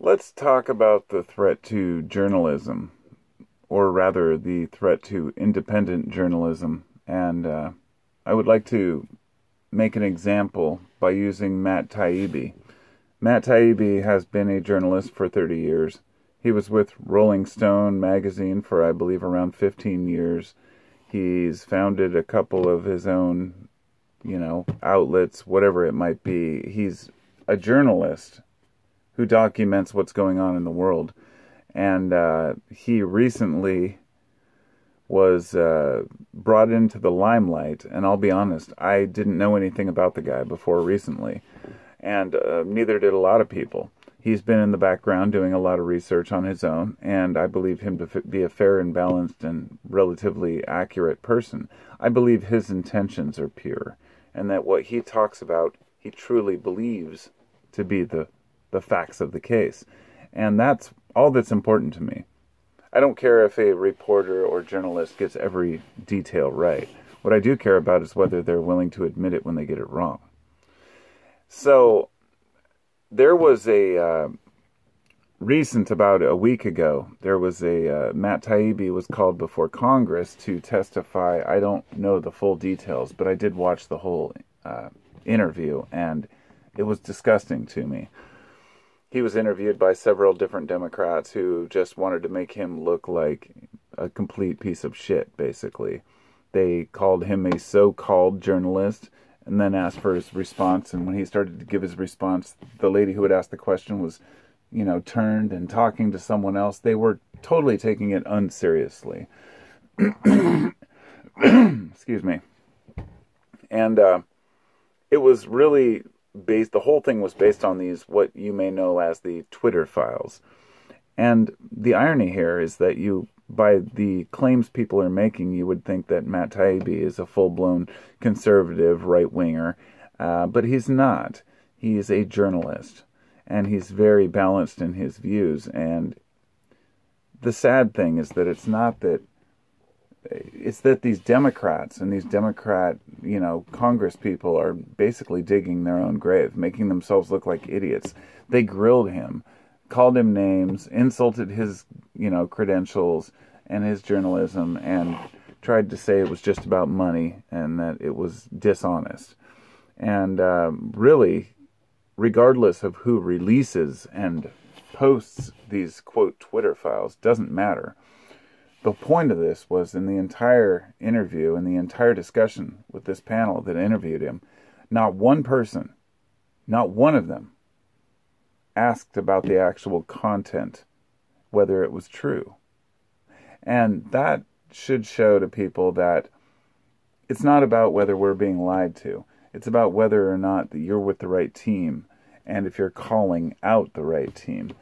Let's talk about the threat to journalism, or rather the threat to independent journalism. And I would like to make an example by using Matt Taibbi. Matt Taibbi has been a journalist for 30 years. He was with Rolling Stone magazine for, I believe, around 15 years. He's founded a couple of his own, outlets, whatever it might be. He's a journalist who documents what's going on in the world. And he recently was brought into the limelight. And I'll be honest, I didn't know anything about the guy before recently. And neither did a lot of people. He's been in the background doing a lot of research on his own, and I believe him to be a fair and balanced and relatively accurate person. I believe his intentions are pure, and that what he talks about, he truly believes to be the facts of the case. And that's all that's important to me. I don't care if a reporter or journalist gets every detail right. What I do care about is whether they're willing to admit it when they get it wrong. So, there was about a week ago, there was Matt Taibbi was called before Congress to testify. I don't know the full details, but I did watch the whole interview, and it was disgusting to me. He was interviewed by several different Democrats who just wanted to make him look like a complete piece of shit, basically. They called him a so-called journalist, and then asked for his response. And when he started to give his response, the lady who had asked the question was, turned and talking to someone else. They were totally taking it unseriously. Excuse me. And it was really the whole thing was based on these, what you may know as the Twitter files. And the irony here is that by the claims people are making, you would think that Matt Taibbi is a full-blown conservative right-winger, but he's not. He is a journalist, and he's very balanced in his views. And the sad thing is that it's that these Democrats and these Democrat, Congress people are basically digging their own grave, making themselves look like idiots. They grilled him, called him names, insulted his, credentials and his journalism, and tried to say it was just about money and that it was dishonest. And really, regardless of who releases and posts these, quote, Twitter files, doesn't matter. The point of this was in the entire interview and the entire discussion with this panel that interviewed him, not one person, not one of them, asked about the actual content, whether it was true. And that should show to people that it's not about whether we're being lied to. It's about whether or not that you're with the right team, and if you're calling out the right team.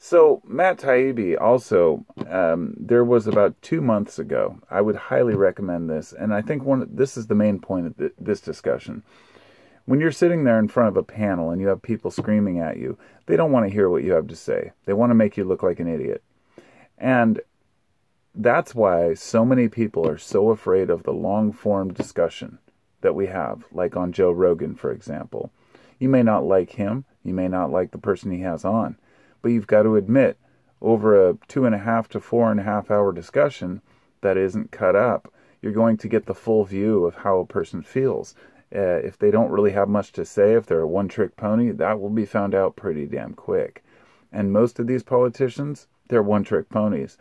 So, Matt Taibbi also, there was about 2 months ago, I would highly recommend this, and I think this is the main point of this discussion. When you're sitting there in front of a panel and you have people screaming at you, they don't want to hear what you have to say. They want to make you look like an idiot. And that's why so many people are so afraid of the long-form discussion that we have, like on Joe Rogan, for example. You may not like him, you may not like the person he has on, but you've got to admit, over a 2.5 to 4.5 hour discussion that isn't cut up, you're going to get the full view of how a person feels. If they don't really have much to say, if they're a one-trick pony, that will be found out pretty damn quick. And most of these politicians, they're one-trick ponies.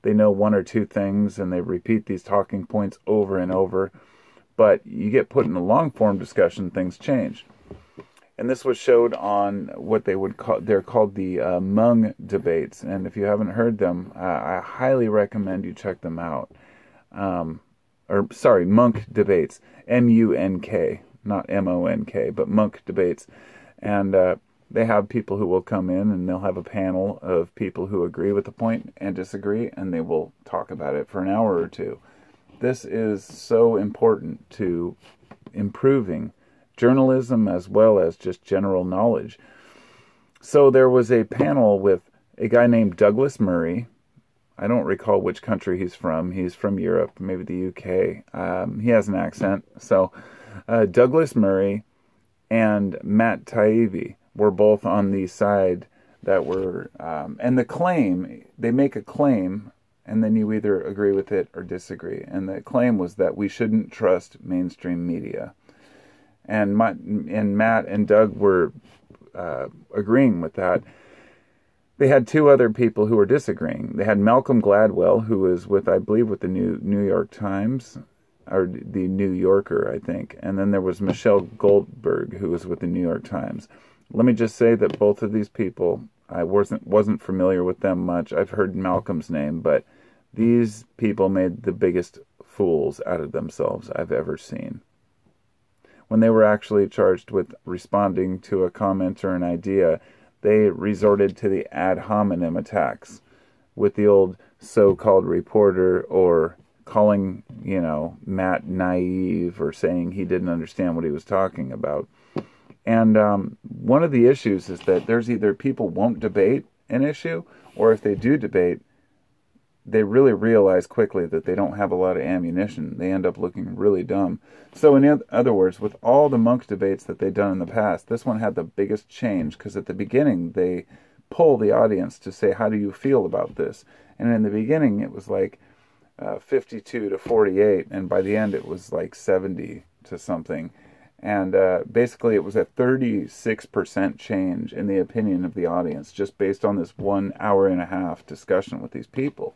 They know one or two things, and they repeat these talking points over and over. But you get put in a long-form discussion, things change. And this was showed on what they're called the Mung debates. And if you haven't heard them, I highly recommend you check them out. Munk debates. M-U-N-K, not M-O-N-K, but Munk debates. And they have people who will come in, and they'll have a panel of people who agree with the point and disagree, and they will talk about it for an hour or two. This is so important to improving journalism as well as just general knowledge. So there was a panel with a guy named Douglas Murray. I don't recall which country he's from. He's from Europe, maybe the UK. He has an accent. So Douglas Murray and Matt Taibbi were both on the side that were, and the claim, they make a claim, and then you either agree with it or disagree. And the claim was that we shouldn't trust mainstream media. And Matt and Doug were agreeing with that. They had two other people who were disagreeing. They had Malcolm Gladwell, who was with, I believe, with the New York Times, or the New Yorker, I think. And then there was Michelle Goldberg, who was with the New York Times. Let me just say that both of these people, I wasn't familiar with them much. I've heard Malcolm's name, but these people made the biggest fools out of themselves I've ever seen. When they were actually charged with responding to a comment or an idea, they resorted to the ad hominem attacks with the old so-called reporter, or calling, Matt naive, or saying he didn't understand what he was talking about. And one of the issues is that there's either people won't debate an issue, or if they do debate, they really realize quickly that they don't have a lot of ammunition. They end up looking really dumb. So in other words, with all the Monk debates that they've done in the past, this one had the biggest change, because at the beginning they poll the audience to say, how do you feel about this? And in the beginning it was like 52 to 48, and by the end it was like 70 to something. And basically it was a 36% change in the opinion of the audience, just based on this 1 hour and a half discussion with these people.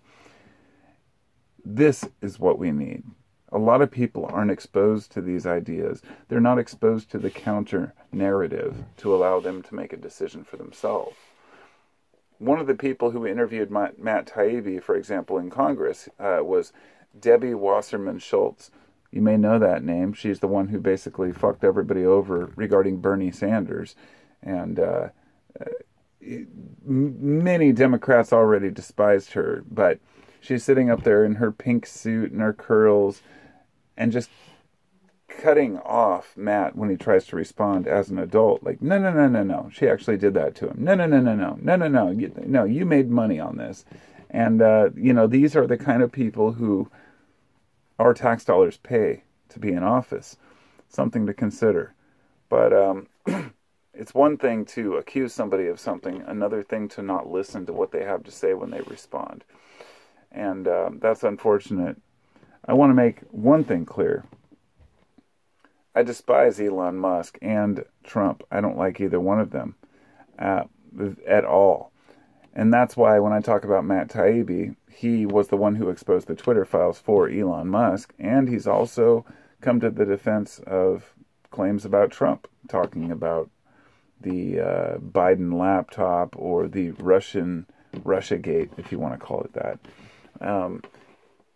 This is what we need. A lot of people aren't exposed to these ideas. They're not exposed to the counter narrative to allow them to make a decision for themselves. One of the people who interviewed Matt Taibbi, for example, in Congress, was Debbie Wasserman Schultz. You may know that name. She's the one who basically fucked everybody over regarding Bernie Sanders. And many Democrats already despised her, but she's sitting up there in her pink suit and her curls and just cutting off Matt when he tries to respond as an adult. Like, no. She actually did that to him. No. You made money on this. And, these are the kind of people who our tax dollars pay to be in office. Something to consider. But it's one thing to accuse somebody of something, another thing to not listen to what they have to say when they respond. And that's unfortunate. I want to make one thing clear. I despise Elon Musk and Trump. I don't like either one of them at all. And that's why when I talk about Matt Taibbi, he was the one who exposed the Twitter files for Elon Musk, and he's also come to the defense of claims about Trump, talking about the Biden laptop, or the Russiagate, if you want to call it that.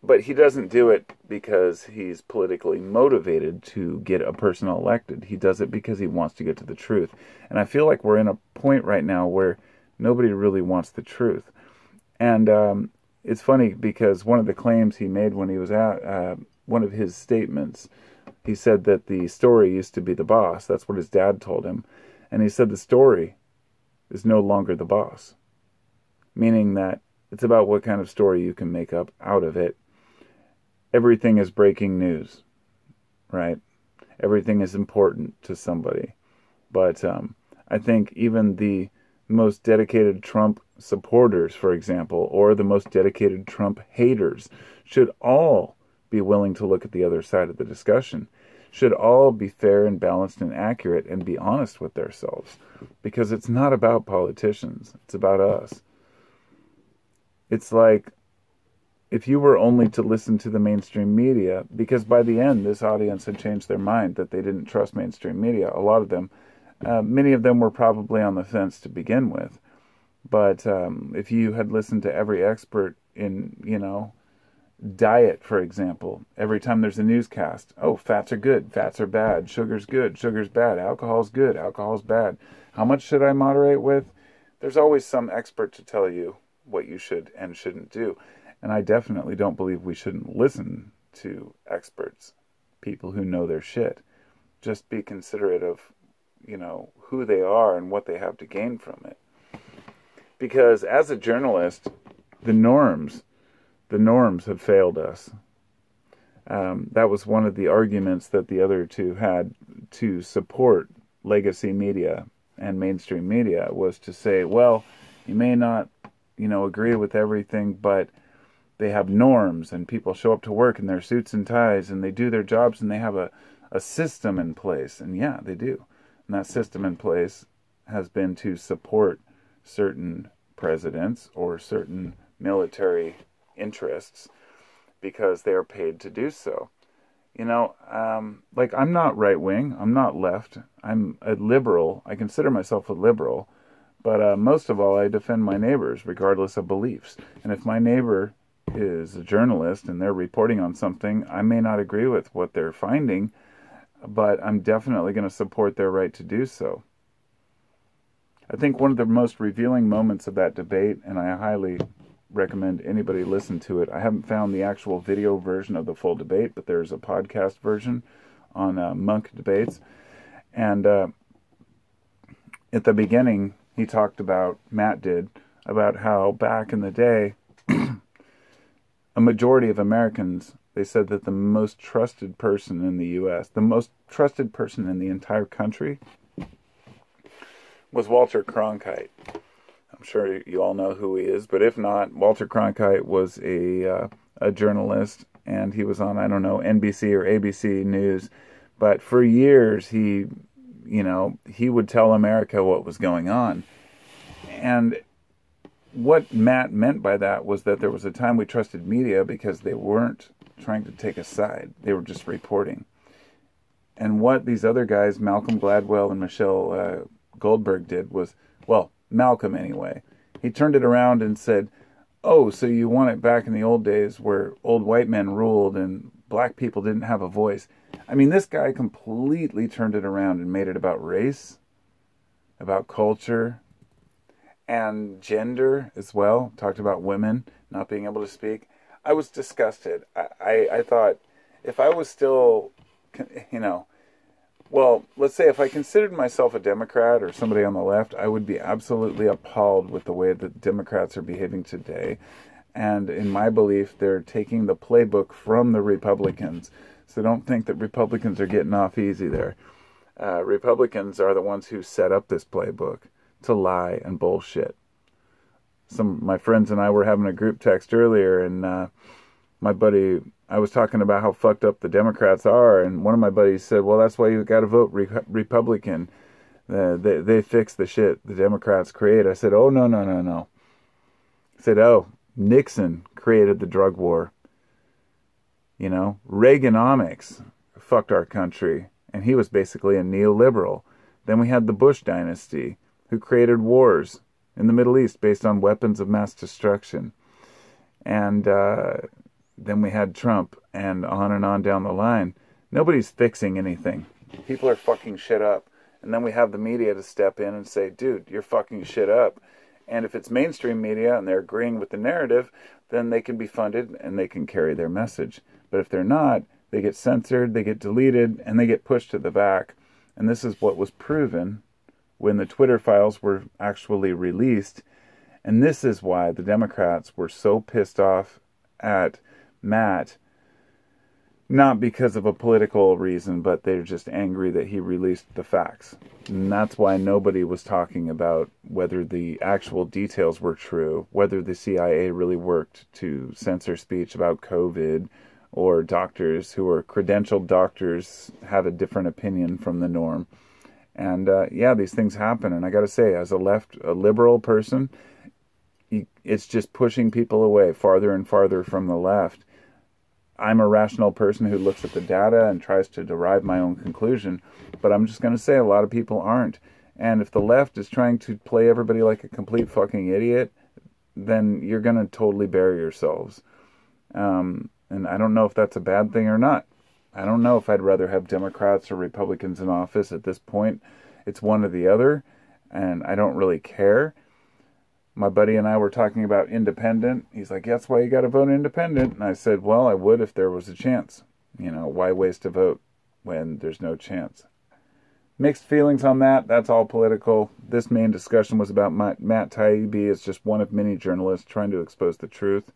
But he doesn't do it because he's politically motivated to get a person elected. He does it because he wants to get to the truth. And I feel like we're in a point right now where nobody really wants the truth. And it's funny because one of the claims he made when he was at one of his statements, he said that the story used to be the boss. That's what his dad told him. And he said the story is no longer the boss. Meaning that it's about what kind of story you can make up out of it. Everything is breaking news, right? Everything is important to somebody. But I think even the most dedicated Trump supporters, for example, or the most dedicated Trump haters, should all be willing to look at the other side of the discussion, should all be fair and balanced and accurate and be honest with themselves. Because it's not about politicians. It's about us. It's like if you were only to listen to the mainstream media, because by the end this audience had changed their mind that they didn't trust mainstream media. A lot of them, many of them were probably on the fence to begin with. But if you had listened to every expert in, diet, for example, every time there's a newscast, oh, fats are good, fats are bad, sugar's good, sugar's bad, alcohol's good, alcohol's bad. How much should I moderate with? There's always some expert to tell you what you should and shouldn't do. And I definitely don't believe we shouldn't listen to experts, people who know their shit. Just be considerate of, who they are and what they have to gain from it. Because as a journalist, the norms have failed us. That was one of the arguments that the other two had to support legacy media and mainstream media, was to say, well, You may not, agree with everything, but they have norms, and people show up to work in their suits and ties, and they do their jobs, and they have a system in place. And yeah, they do. And that system in place has been to support certain presidents or certain military interests because they are paid to do so. I'm not right wing, I'm not left, I'm a liberal. I consider myself a liberal, but most of all, I defend my neighbors regardless of beliefs. And if my neighbor is a journalist and they're reporting on something, I may not agree with what they're finding, but I'm definitely going to support their right to do so. I think one of the most revealing moments of that debate, and I highly recommend anybody listen to it. I haven't found the actual video version of the full debate, but there's a podcast version on Monk Debates. And at the beginning, he talked about, Matt did, about how back in the day, a majority of Americans, they said that the most trusted person in the U.S., the most trusted person in the entire country, was Walter Cronkite. I'm sure you all know who he is, but if not, Walter Cronkite was a journalist, and he was on, I don't know, NBC or ABC News. But for years, he would tell America what was going on. And what Matt meant by that was that there was a time we trusted media because they weren't trying to take a side. They were just reporting. And what these other guys, Malcolm Gladwell and Michelle Goldberg, did was, well, Malcolm anyway, he turned it around and said, oh, so you want it back in the old days where old white men ruled and black people didn't have a voice. I mean, this guy completely turned it around and made it about race, about culture, and gender as well. Talked about women not being able to speak. I was disgusted. I thought, if I was still, well, let's say if I considered myself a Democrat or somebody on the left, I would be absolutely appalled with the way that Democrats are behaving today. And in my belief, they're taking the playbook from the Republicans. So don't think that Republicans are getting off easy there. Republicans are the ones who set up this playbook to lie and bullshit. Some of my friends and I were having a group text earlier, and my buddy, I was talking about how fucked up the Democrats are, and one of my buddies said, well, that's why you got to vote Republican. They fix the shit the Democrats create. I said, oh, no. I said, oh, Nixon created the drug war. Reaganomics fucked our country, and he was basically a neoliberal. Then we had the Bush dynasty, who created wars in the Middle East based on weapons of mass destruction. And then we had Trump, and on down the line. Nobody's fixing anything. People are fucking shit up. And then we have the media to step in and say, dude, you're fucking shit up. And if it's mainstream media and they're agreeing with the narrative, then they can be funded and they can carry their message. But if they're not, they get censored, they get deleted, and they get pushed to the back. And this is what was proven when the Twitter files were actually released. And this is why the Democrats were so pissed off at Matt, not because of a political reason, but they're just angry that he released the facts. And that's why nobody was talking about whether the actual details were true, whether the CIA really worked to censor speech about COVID, or doctors who are credentialed doctors have a different opinion from the norm. And yeah, these things happen. And I got to say, as a liberal person, it's just pushing people away farther and farther from the left. I'm a rational person who looks at the data and tries to derive my own conclusion. But I'm just going to say a lot of people aren't. And if the left is trying to play everybody like a complete fucking idiot, then you're going to totally bury yourselves. And I don't know if that's a bad thing or not. I don't know if I'd rather have Democrats or Republicans in office at this point. It's one or the other, and I don't really care. My buddy and I were talking about independent. He's like, that's why you got to vote independent. And I said, well, I would if there was a chance. Why waste a vote when there's no chance? Mixed feelings on that. That's all political. This main discussion was about Matt Taibbi as just one of many journalists trying to expose the truth.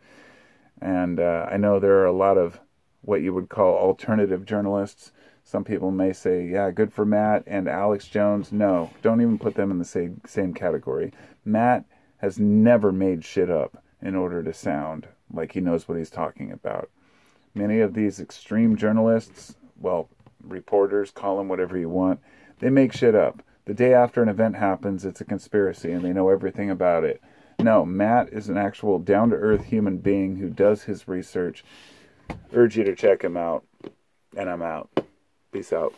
And I know there are a lot of what you would call alternative journalists. Some people may say, yeah, good for Matt and Alex Jones. No, don't even put them in the same category. Matt has never made shit up in order to sound like he knows what he's talking about. Many of these extreme journalists, well, reporters, call them whatever you want, they make shit up. The day after an event happens, it's a conspiracy and they know everything about it. No, Matt is an actual down-to-earth human being who does his research. Urge you to check him out. And I'm out. Peace out.